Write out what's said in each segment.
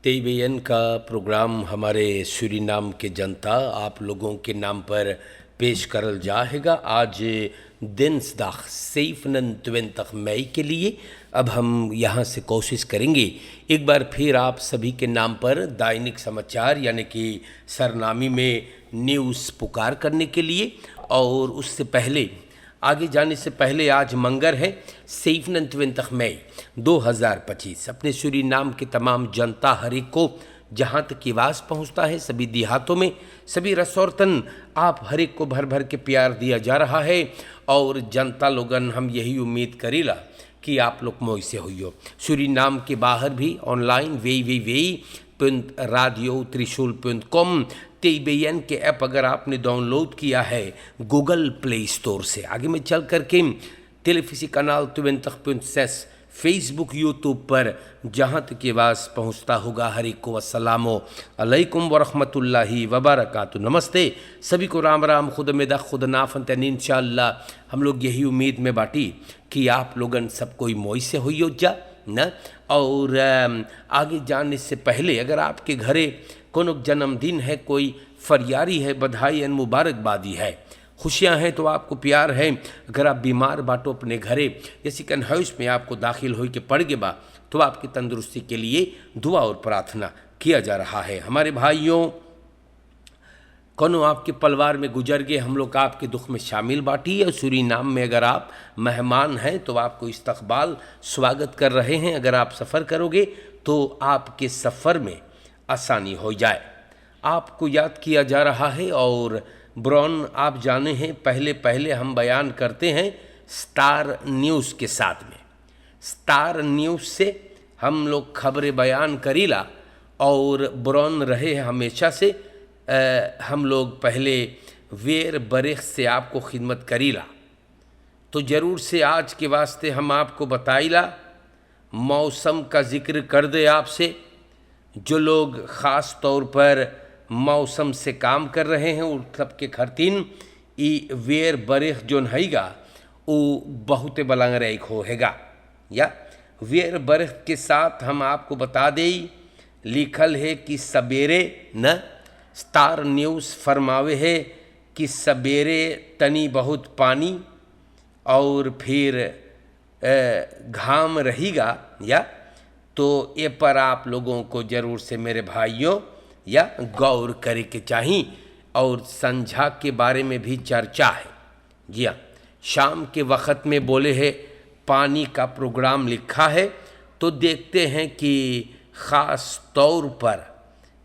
तेईबेन का प्रोग्राम हमारे सूरीनाम के जनता आप लोगों के नाम पर पेश करल जाएगा। आज दिनसदाग 27 मई के लिए अब हम यहाँ से कोशिश करेंगे एक बार फिर आप सभी के नाम पर दैनिक समाचार यानी कि सरनामी में न्यूज़ पुकार करने के लिए। और उससे पहले आगे जाने से पहले आज मंगर है 27 मई 2025। अपने सूरीनाम के तमाम जनता हर एक को जहाँ तक की आवाज़ पहुँचता है, सभी देहातों में, सभी रसौरतन आप हर एक को भर भर के प्यार दिया जा रहा है। और जनता लोगन हम यही उम्मीद करेला कि आप लोग मोह से हो। सूरीनाम के बाहर भी ऑनलाइन www.radio-trishul.com तेईबेन के ऐप अगर आपने डाउनलोड किया है गूगल प्ले स्टोर से, आगे में चल करके टेलीविज़न कनाल 20.6 फेसबुक यूट्यूब पर जहाँ तक आवाज़ पहुँचता होगा हर एक को अस्सलामु अलैकुम वरहमतुल्लाहि वबरकातुहू। नमस्ते सभी को, राम राम, खुद में खुद नाफन। इंशाअल्लाह हम लोग यही उम्मीद में बाटी कि आप लोगन सब कोई मोई से हो जा न। और आगे जाने से पहले अगर आपके घरे कोनो जन्मदिन है, कोई फरियारी है, बधाई एंड मुबारकबादी है, खुशियां हैं तो आपको प्यार है। अगर आप बीमार बाटो अपने घरे या सिकन हाउस में आपको दाखिल हो के पड़ गए बा तो आपकी तंदुरुस्ती के लिए दुआ और प्रार्थना किया जा रहा है। हमारे भाइयों, कोनो आपके परिवार में गुजर गए, हम लोग आपके दुख में शामिल बाटी है। सूरीनाम में अगर आप मेहमान हैं तो आपको इस्तकबाल स्वागत कर रहे हैं। अगर आप सफ़र करोगे तो आपके सफ़र में आसानी हो जाए। आपको याद किया जा रहा है और ब्रॉन आप जाने हैं पहले हम बयान करते हैं स्टार न्यूज़ के साथ में। स्टार न्यूज़ से हम लोग खबरें बयान करीला और ब्रॉन रहे हमेशा से हम लोग पहले वेर बरेख से आपको खिदमत करीला। तो ज़रूर से आज के वास्ते हम आपको बताइला, मौसम का जिक्र कर दे आपसे। जो लोग ख़ास तौर पर मौसम से काम कर रहे हैं उन सब के खरतीन ई वेर बरेख जोन हैगा वो बहुत बलंग एक होगा। या वेर बरेख के साथ हम आपको बता दें, लिखल है कि सवेरे न स्टार न्यूज़ फरमावे है कि सवेरे तनी बहुत पानी और फिर घाम रहेगा। या तो ये पर आप लोगों को ज़रूर से मेरे भाइयों या गौर करे के चाहिए। और संझा के बारे में भी चर्चा है। जी हाँ, शाम के वक़्त में बोले है पानी का प्रोग्राम लिखा है, तो देखते हैं कि ख़ास तौर पर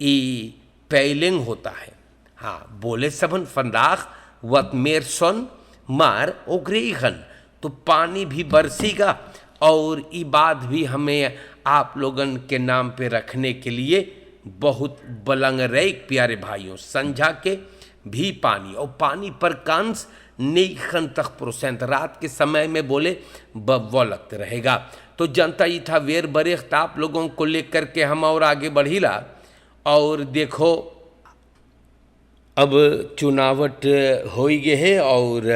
ई पेलिंग होता है। हाँ, बोले सबन फंदाख वत मेर सन मार ओग्रेगन, तो पानी भी बरसेगा। और ये बात भी हमें आप लोगन के नाम पे रखने के लिए बहुत बलंग रहे प्यारे भाइयों। संझा के भी पानी और पानी पर कांस नेखन तक % रात के समय में बोले बवलत रहेगा। तो जनता ये था वेर बरेख्त आप लोगों को लेकर के हम और आगे बढ़ीला। और देखो अब चुनावट हो गए है और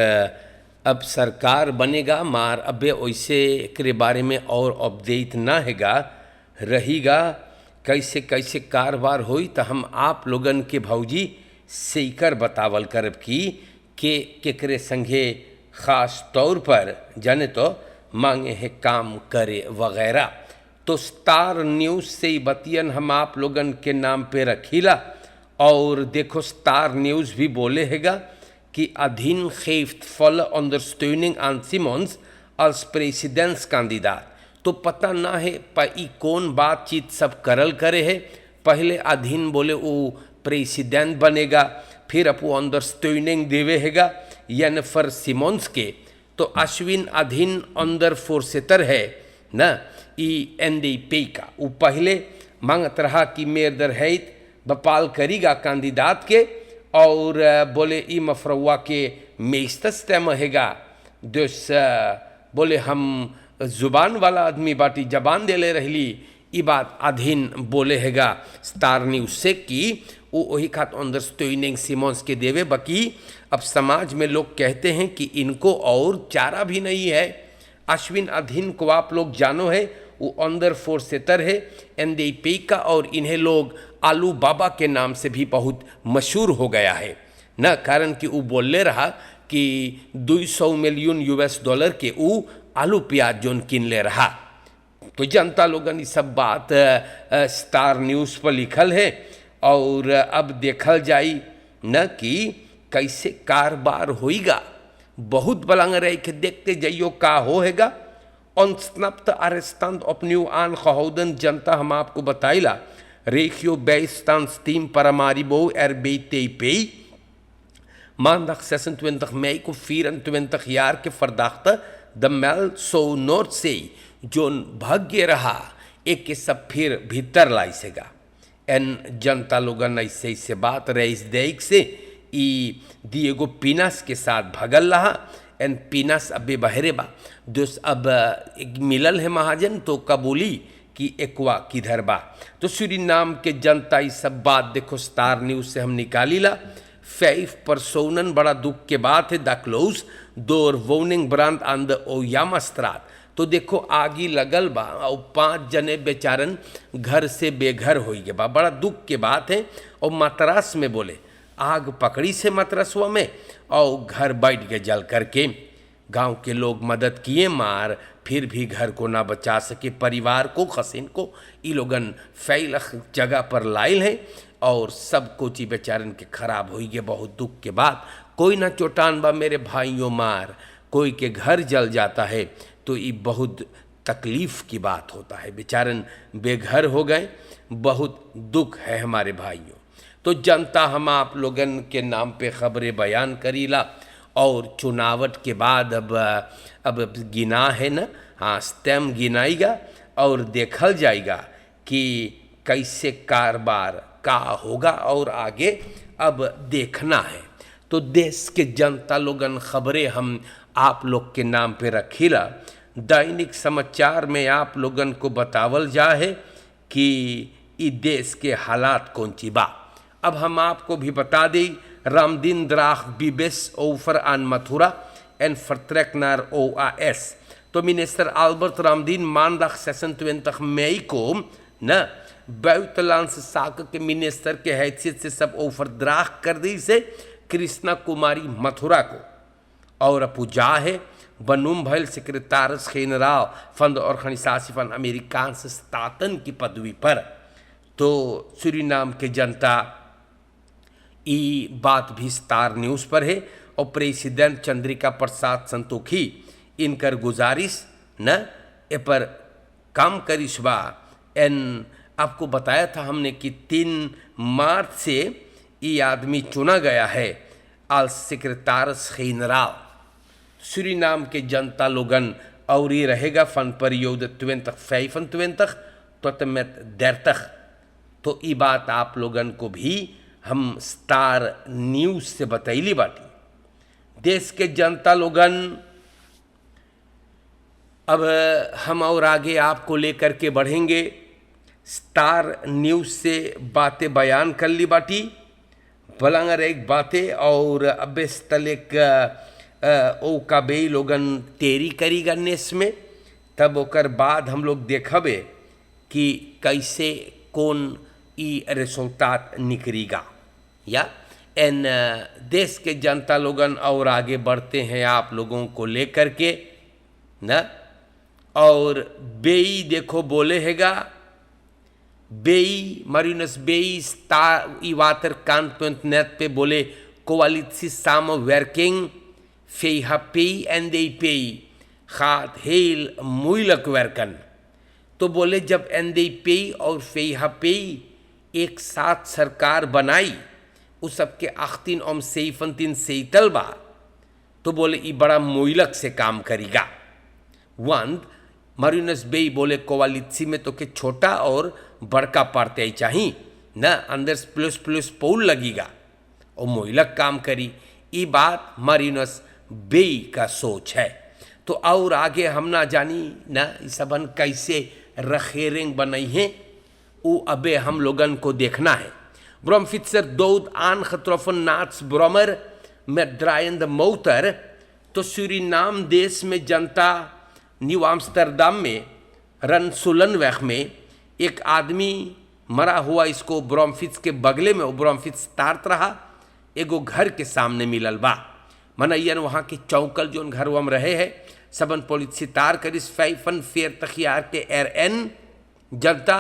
अब सरकार बनेगा, मार अबे वैसे के बारे में और अपडेट ना हैगा रहेगा कैसे कैसे कारोबार होई। तो हम आप लोगन के भौजी सेकर बतावल करब की के केकरे संगे ख़ास तौर पर जाने तो मांगे है काम करे वगैरह। तो स्टार न्यूज़ से ही बतियन हम आप लोगन के नाम पे रखीला। और देखो स्टार न्यूज़ भी बोले हैगा कि अधीन geeft volle ondersteuning aan Simons als presidentskandidaat। तो पता ना है ई कौन बातचीत सब करल करे है। पहले अधीन बोले वो प्रेसिडेंट बनेगा, फिर अपो अंडरस्टैंडिंग देवे हैगा यानी फॉर सिमोन्स के। तो अश्विन अधीन अंदर फोर्सेतर है ना ई NDP का। वो पहले मांगत रहा कि मेर दर हैत बपाल करीगा कैंडिडेट के और बोले ई मफरवा के मेस्तस तैम हैगा। दोस बोले हम जुबान वाला आदमी बाटी जबान दे ले रही ई बात अधीन बोले हैगा स्टार न्यूज़ से कि वो वही खात अंडरस्टैंडिंग सिमोन्स के देवे। बाकी अब समाज में लोग कहते हैं कि इनको और चारा भी नहीं है। अश्विन अधीन को आप लोग जानो है वो अंदर फोर सेतर है एंदे पे का, और इन्हें लोग आलू बाबा के नाम से भी बहुत मशहूर हो गया है न, कारण कि वो बोले रहा कि 200 मिलियन US डॉलर के वो आलू प्याज जोन किन ले रहा। तो जनता लोगन ये सब बात स्टार न्यूज़ पर लिखल है, और अब देखल जाई न कि कैसे कारोबार होएगा। बहुत बलंग रह के देखते जाइयो का होएगा। Ontsnapte arrestant opnieuw aangehouden. जनता हम आपको बताइला regio bijstandsteam Paramaribo RBTP maandag 26 mei को 24 jaar के verdachte de Melso Noordzee zone भाग्य रहा एक के सब फिर भीतर लाइसेगा। एन जनता लोगन ऐसे से बात रईस देख से ई दिएगो पिनास के साथ भगल रहा। एन पिनास अबे बहरे बा दोस्त अब एक मिलल है महाजन तो कबूली कि एकवा किधर बा। तो सूरीनाम के जनता ये सब बात देखो स्टार न्यूज़ से हम निकाली ला। 5 personen बड़ा दुख के बात है the close door woning brand aan de Oyama straat। तो देखो आगी लगल बा और 5 जने बेचारन घर से बेघर हो गए बा। बड़ा दुख के बात है। और मतरास में बोले आग पकड़ी से मतरसवा में और घर बैठ गए जल करके। गांव के लोग मदद किए मार फिर भी घर को ना बचा सके। परिवार को खसीन को ये लोगन फैल जगह पर लाइल है और सब कुछ ही बेचारन के खराब हो गए। बहुत दुख के बाद कोई ना चोटान बा मेरे भाइयों मार, कोई के घर जल जाता है तो ये बहुत तकलीफ़ की बात होता है। बेचारन बेघर हो गए, बहुत दुख है हमारे भाइयों। तो जनता हम आप लोगन के नाम पे खबरें बयान करीला। और चुनावट के बाद अब गिना है ना, हाँ स्टेम गिनाएगा और देखल जाएगा कि कैसे कारोबार का होगा और आगे अब देखना है। तो देश के जनता लोगन खबरें हम आप लोग के नाम पे रखीला। दैनिक समाचार में आप लोगन को बतावल जाए कि ई देश के हालात कौन ची बा। अब हम आपको भी बता दें रामदीन द्राख बीबेस ओफर आन मथुरा एन vertrek naar OAS। तो minister Albert Ramdin maandag 26 mei को न buitenlandse zaken के मिनिस्टर के हैसियत से सब ओवरड्राफ्ट कर दी से कृष्णा कुमारी मथुरा को। और पूजा है बनूम भैल secretaries general van de organisatie van Amerikaanse Staten की पदवी पर। तो सूरीनाम के जनता ये बात भी स्टार न्यूज़ पर है। और प्रेसिडेंट चंद्रिका प्रसाद संतोखी इनकर गुजारिश न ए पर काम करिश बा। एन आपको बताया था हमने कि 3 मार्च से ये आदमी चुना गया है als secretaris generaal। सूरीनाम के जनता लोगन और ये रहेगा van periode 2025 tot en met 30। तो ये बात आप लोगन को भी हम स्टार न्यूज़ से बतैली बाटी। देश के जनता लोगन अब हम और आगे आपको लेकर के बढ़ेंगे। स्टार न्यूज़ से बातें बयान कर ली बाटी बलंगर एक बातें। और अब इस तलेक ओ कबे लोगन तेरी करी गन्नेस में तब ओकर बाद हम लोग देखबे कि कैसे कौन ई रिजल्ट निकलेगा। या एन देश के जनता लोगन और आगे बढ़ते हैं आप लोगों को लेकर के न। और बेई देखो बोले हैगा बेई Marinus Bey i waterkant.net पे बोले coalitie samenwerking VHP NDP gaat heel moeilijk werken। तो बोले जब NDP और VHP एक साथ सरकार बनाई उस सबके 18 om 17 zetel बा। तो बोले ये बड़ा मोइलक से काम करेगा। वंद Marinus Bey बोले कोवालिसी में तो के छोटा और बड़का पार्टी चाहिए न, अंदर प्लस प्लस पोल लगेगा और मोइलक काम करी। ये बात Marinus Bey का सोच है। तो और आगे हम ना जानी न सबन कैसे रखेरिंग बनाई है वो अबे हम लोगन को देखना है। Bromfietser dood aangetroffen naast Brommer met draaiende motor। तो सूरीनाम देश में जनता न्यू आम्स्टरडम में रनसुलनवेख में एक आदमी मरा हुआ इसको ब्रोमफिट्स के बगले में ब्रोमफिट्स तारत रहा, एगो घर के सामने मिलल बा। मनैयन वहाँ के चौकल जोन घर वम रहे है सबन पुलिस तार करिस फैफन फेर तखियार के एर एन जनता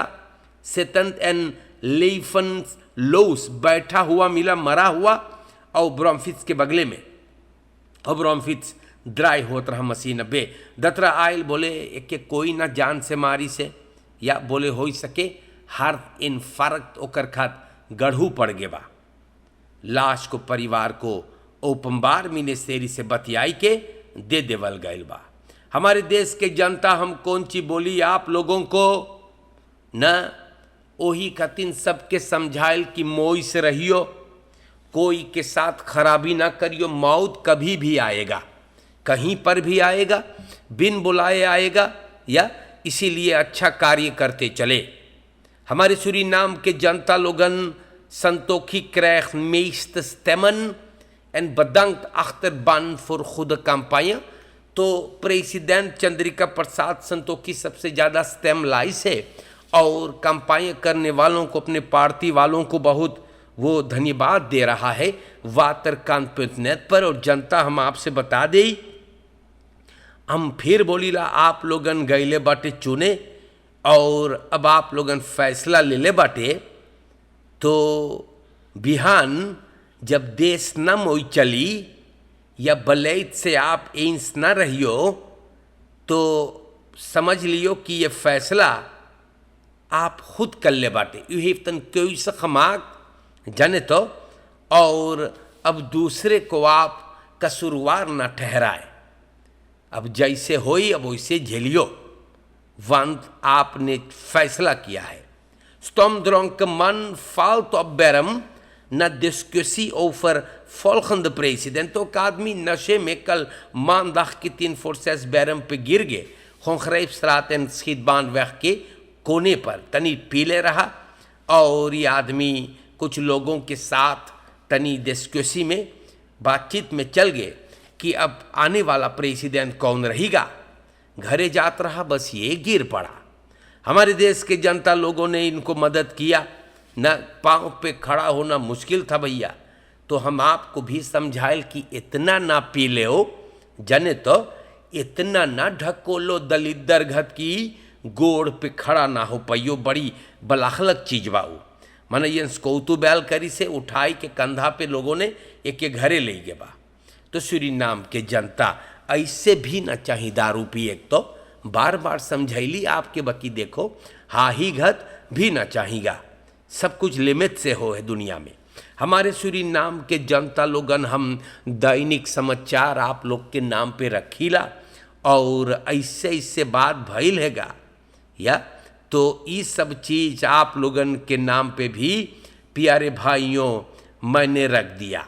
सेतंत एन लेफन लोस बैठा हुआ मिला मरा हुआ और ब्रोमफिट्स के बगले में। और ब्रोमफिट्स ड्राई होत रहा मशीन बे दतरा आयल बोले एक कोई ना जान से मारी से या बोले हो सके हार्ट इनफार्क्ट ओकर खात गढ़ू पड़ गे बा। लाश को परिवार को ओपम्बार मिनिस्ट्री से बतियाई के दे देवल गयल बा। हमारे देश के जनता हम कौन ची बोली आप लोगों को न ओही खतिन सबके समझाइल कि मोई से रहियो, कोई के साथ खराबी ना करियो, मौत कभी भी आएगा, कहीं पर भी आएगा, बिन बुलाए आएगा, या इसीलिए अच्छा कार्य करते चले। हमारे सूरीनाम के जनता लोगन संतोखी क्रैख मेस्ट स्टेमन एंड बदंग अख्तरबान फॉर खुद काम्पाया। तो प्रेसिडेंट चंद्रिका प्रसाद संतोखी सबसे ज़्यादा स्टेम लाइस है और काम्पाया करने वालों को, अपने पार्टी वालों को बहुत वो धन्यवाद दे रहा है वातर कांत पर। और जनता हम आपसे बता दे, हम फिर बोलीला आप लोगन गईले बाटे चुने और अब आप लोगन फैसला ले ले बाटे, तो बिहान जब देश न मोई चली या बलैत से आप एंस न रहियो तो समझ लियो कि ये फैसला आप खुद कर ले बाटे। यू हैव तन कोई सा खमाक जाने तो, और अब दूसरे को आप कसूरवार ना ठहराए। अब जैसे होई अब वैसे झेलियो, वंत आपने फैसला किया है। Stom dronken man valt op berm na discussie over volgende president. Ook आदमी नशे में कल मानदाग की 346 बैरम पे गिर गए, खोंखरेबstraat एंड स्खीदबान वेख के कोने पर तनी पीले रहा और ये आदमी कुछ लोगों के साथ तनी डिस्कसी में बातचीत में चल गए कि अब आने वाला प्रेसिडेंट कौन रहेगा। घरे जात रहा, बस ये गिर पड़ा। हमारे देश के जनता लोगों ने इनको मदद किया, न पाँव पे खड़ा होना मुश्किल था भैया। तो हम आपको भी समझाएं कि इतना ना पी ले हो जने, तो इतना ना ढको लो दलित घत की गोड़ पे खड़ा ना हो पाइयो, बड़ी बलाखलक चीज बाऊ। मन ये कौतु बैल करी से उठाई के कंधा पे लोगों ने एक के घरे ले गए बा। तो सूरीनाम के जनता ऐसे भी ना चाहिए दारू पी, एक तो बार बार समझैली आपके बकी देखो, हा ही घत भी ना चाहिएगा, सब कुछ लिमिट से हो है दुनिया में। हमारे सूरीनाम के जनता लोगन हम दैनिक समाचार आप लोग के नाम पे रखीला और ऐसे ऐसे बात भइल हैगा या, तो ये सब चीज़ आप लोगन के नाम पे भी प्यारे भाइयों मैंने रख दिया।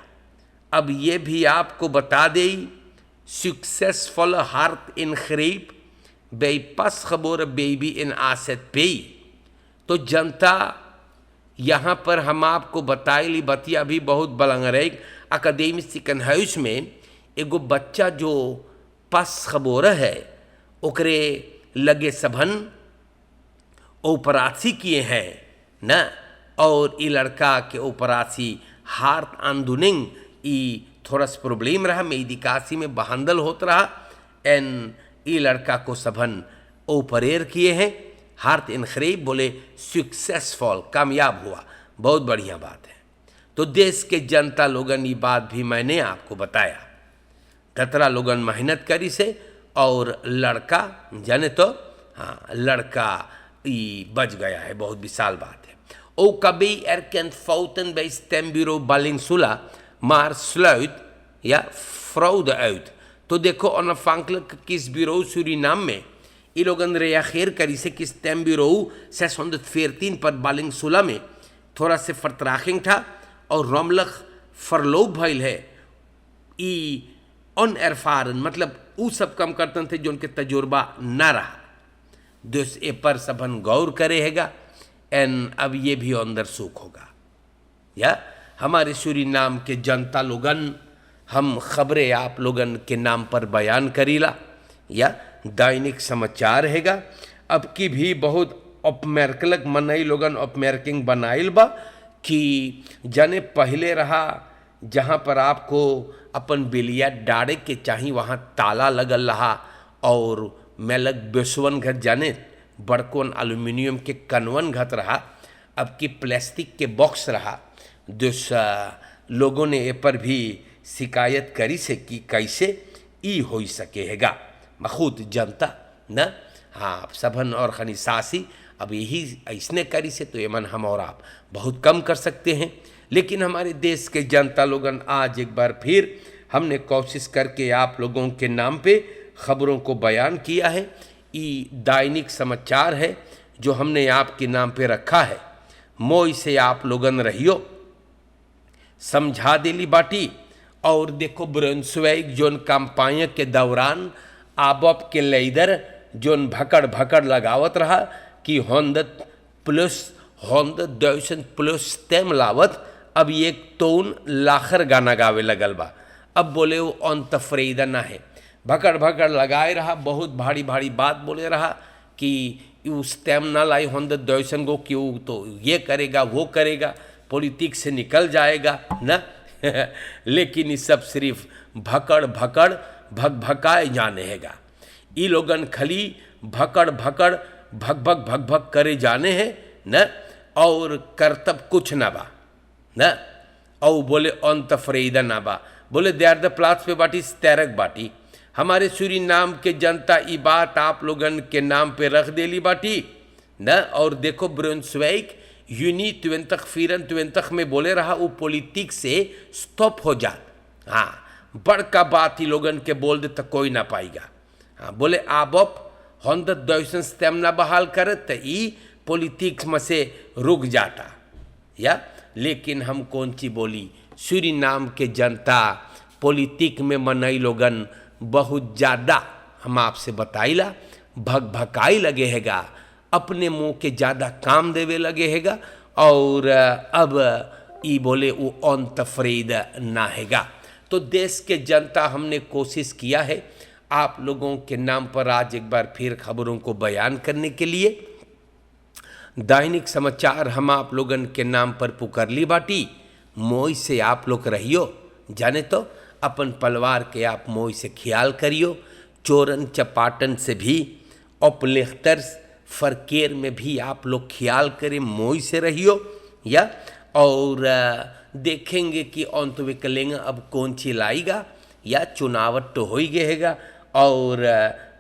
अब ये भी आपको बता दें, सक्सेसफुल हार्ट इन खरीब bij pasgeboren baby in AZP। तो जनता यहाँ पर हम आपको बताइली बतिया भी बहुत बलंगरेग अकादमिक सिकन हाउस में एगो बच्चा जो पस खबोर है ओकरे लगे सबन ओपरासी किए हैं न, और ये लड़का के ओपरासी हार्ट आंदोलन ई थोड़ा सा प्रॉब्लम रहा, मेडिकासी में बहांदल होता रहा एंड ये लड़का को सबन ओपरेर किए हैं। हार्ट इनखरीब बोले सक्सेसफुल, कामयाब हुआ, बहुत बढ़िया बात है। तो देश के जनता लोगन ये बात भी मैंने आपको बताया, कतरा लोगन मेहनत करी से और लड़का जाने तो हाँ लड़का ये बच गया है, बहुत विशाल बात है। ओ कभी एरकेन फाउटन bij stembureau Ballingsula maar sluit या फ्रॉड uit। तो देखो onafhankelijk kiesbureau सूरीनाम में ये लोगन reageer करी से कि stembureau 614 पर बालिंगसुला में थोड़ा से vertraging था और रोमलक फरलोप भइल है। ई अनएरफारन मतलब वो सब कम करते थे जो उनके तजुर्बा ना रहा, दोस्त ए पर सबन गौर करे हैगा एन अब ये भी अंदर सुख होगा। या हमारे सूरीनाम के जनता लोगन हम खबरें आप लोगन के नाम पर बयान करीला या दैनिक समाचार हैगा। अब की भी बहुत अपमेरकलक मनई लोगन अपमेरकिंग बनाइल बा कि जाने पहले रहा जहाँ पर आपको अपन बिलिया डारे के चाही वहाँ ताला लगल रहा और मेलक बेसवन घर जाने बड़कोन एल्यूमिनियम के कनवन घत रहा। अब की प्लास्टिक के बॉक्स रहा। जिस लोगों ने ए पर भी शिकायत करी से कि कैसे ई हो सकेगा मखूद जनता न। हाँ सबन और खनी सासी अब यही ऐसने करी से तो एमन हम और आप बहुत कम कर सकते हैं। लेकिन हमारे देश के जनता लोगन आज एक बार फिर हमने कोशिश करके आप लोगों के नाम पे खबरों को बयान किया है। ये दैनिक समाचार है जो हमने आपके नाम पे रखा है। मोई से आप लोगन रहियो समझा देली बाटी। और देखो ब्रुंसविक जोन कंपाइन के दौरान आबप के लीडर जोन भकड़ भकड़ लगावत रहा कि 100+ तेम लावत अब एक तोन लाखर गाना गावे लगल बा। अब बोले वो अंतफ्रेदा ना है, भकड़ भकड़ लगाए रहा, बहुत भारी भारी बात बोले रहा कि उस तेम ना लाई 100 गो कि वो तो ये करेगा वो करेगा, पॉलिटिक्स से निकल जाएगा ना। लेकिन ये सब सिर्फ भकड़ भकड़ भकाए जाने हैगा। ये लोगन खली भकड़ भकड़ भग करे जाने हैं न, और करतब कुछ ना बा न। और बोले अंतफ्रेदा ना बा, बोले दे आर द प्लाट्स पे बाटी तैरक बाटी। हमारे सूरीनाम के जनता ये बात आप लोगन के नाम पे रख देली बाटी न। और देखो ब्रुंसविक यूनी तुवंतक में बोले रहा वो पॉलिटिक्स से स्टॉप हो जा। हाँ बड़का बात ही लोगन के बोल दे तो कोई ना पाएगा। हाँ बोले आबप 100 तेमना बहाल करत तो ई पॉलिटिक्स में से रुक जाता या। लेकिन हम कौन सी बोली सूरीनाम के जनता पॉलिटिक में मनई लोगन बहुत ज़्यादा हम आपसे बताइला भकाई लगे हैगा, अपने मुंह के ज़्यादा काम देवे लगे हैगा। और अब ई बोले वो अंतफ्रेद ना हैगा। तो देश के जनता हमने कोशिश किया है आप लोगों के नाम पर आज एक बार फिर खबरों को बयान करने के लिए। दैनिक समाचार हम आप लोगन के नाम पर पुकार ली बाटी। मोई से आप लोग रहियो, जाने तो अपन परिवार के आप मोई से ख्याल करियो। चोरन चपाटन से भी अपलेख्तर फरकेर में भी आप लोग ख्याल करें, मोई से रहियो या। और देखेंगे कि अंत विकलेंगे अब कौन सी लाएगा या चुनावट तो हो ही गएगा। और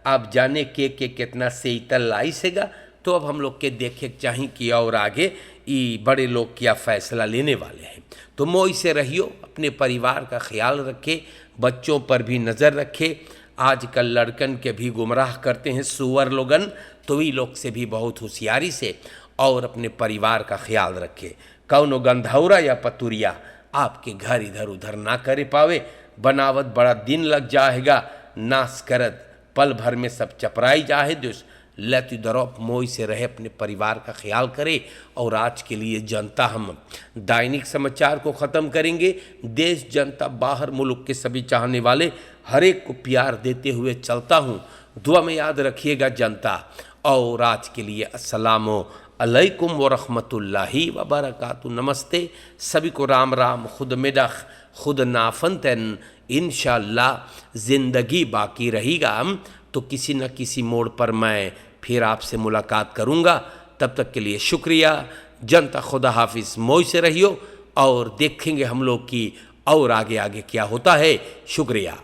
आप जाने के कितना सेतल लाई सेगा। तो अब हम लोग के देखे चाहिए कि और आगे ये बड़े लोग क्या फैसला लेने वाले हैं। तो मोई से रहियो, अपने परिवार का ख्याल रखे, बच्चों पर भी नज़र रखे। आजकल लड़कन के भी गुमराह करते हैं सुअर लोगन, तो ये लोग से भी बहुत होशियारी से और अपने परिवार का ख्याल रखे। कौनो गंधौरा या पतुरिया आपके घर इधर उधर ना करे पावे, बनावत बड़ा दिन लग जाएगा, नाश करत पल भर में सब चपराई जाए। दुस लती दरौप मोई से रहे, अपने परिवार का ख्याल करे। और आज के लिए जनता हम दैनिक समाचार को ख़त्म करेंगे। देश जनता बाहर मुल्क के सभी चाहने वाले हर एक को प्यार देते हुए चलता हूँ। दुआ में याद रखिएगा जनता। और आज के लिए अस्सलामु अलैकुम वरहमतुल्लाहि वबरकातुहू। नमस्ते सभी को, राम राम, खुद मिडख खुद नाफनतन। इंशाअल्लाह ज़िंदगी बाकी रहेगा तो किसी न किसी मोड़ पर मैं फिर आपसे मुलाकात करूँगा। तब तक के लिए शुक्रिया जनता। खुदा हाफिज़। मोई से रहियो और देखेंगे हम लोग की और आगे आगे क्या होता है। शुक्रिया।